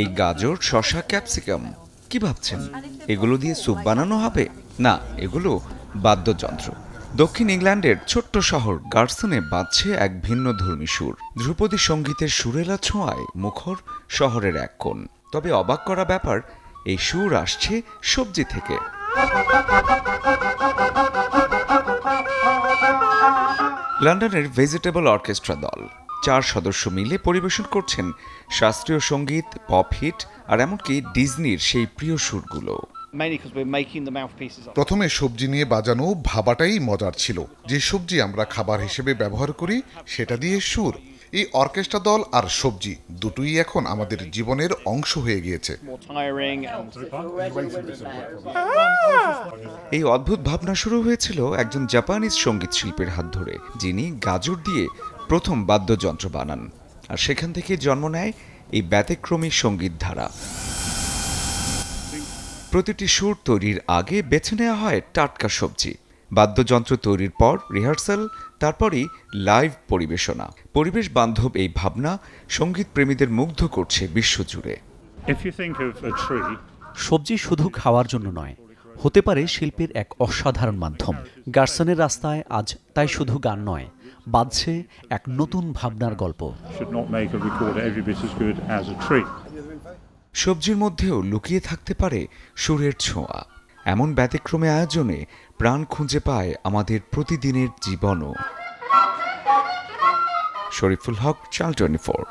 এই গাজর, শসা, ক্যাপসিকাম কি ভাবছেন এগুলো দিয়ে স্যুপ বানানো হবে? না, এগুলো বাদ্যযন্ত্র। দক্ষিণ ইংল্যান্ডের ছোট্ট শহর গার্সনে বাজছে এক ভিন্ন ধর্মী সুর। ধ্রুপদী সঙ্গীতের সুরেলা ছোঁয়ায় মুখর শহরের এক কোণ। তবে অবাক করা ব্যাপার, এই সুর আসছে সবজি থেকে। লন্ডনের ভেজিটেবল অর্কেস্ট্রা দল 4 সদস্য মিলে পরিবেশন করছেন শাস্ত্রীয় সঙ্গীত, পপ হিট আর এমনকি ডিজনির সেই প্রিয় সুরগুলো। প্রথমে সবজি নিয়ে বাজানো ভাবাটাই মজার ছিল। যে সবজি আমরা খাবার হিসেবে ব্যবহার করি সেটা দিয়ে সুর। এই অর্কেস্ট্রা দল আর সবজি দুটোই এখন আমাদের জীবনের অংশ হয়ে গিয়েছে। এই অদ্ভুত ভাবনা শুরু হয়েছিল একজন জাপানিজ সঙ্গীত শিল্পীর হাত ধরে, যিনি গাজর দিয়ে প্রথম বাদ্যযন্ত্র বানান। আর সেখান থেকে জন্ম নেয় এই ব্যতিক্রমী সঙ্গীত ধারা। প্রতিটি সুর তৈরির আগে বেছে নেওয়া হয় টাটকা সবজি। বাদ্যযন্ত্র তৈরির পর রিহার্সাল, তারপরই লাইভ পরিবেশনা। পরিবেশ বান্ধব এই ভাবনা সঙ্গীত প্রেমীদের মুগ্ধ করছে বিশ্বজুড়ে। সবজি শুধু খাওয়ার জন্য নয়, হতে পারে শিল্পের এক অসাধারণ মাধ্যম। গার্সনের রাস্তায় আজ তাই শুধু গান নয়, বাজছে এক নতুন ভাবনার গল্প। সবজির মধ্যেও লুকিয়ে থাকতে পারে সুরের ছোঁয়া। এমন ব্যতিক্রমী আয়োজনে প্রাণ খুঁজে পায় আমাদের প্রতিদিনের জীবনও। শরীফুল হক, চ্যানেল 24।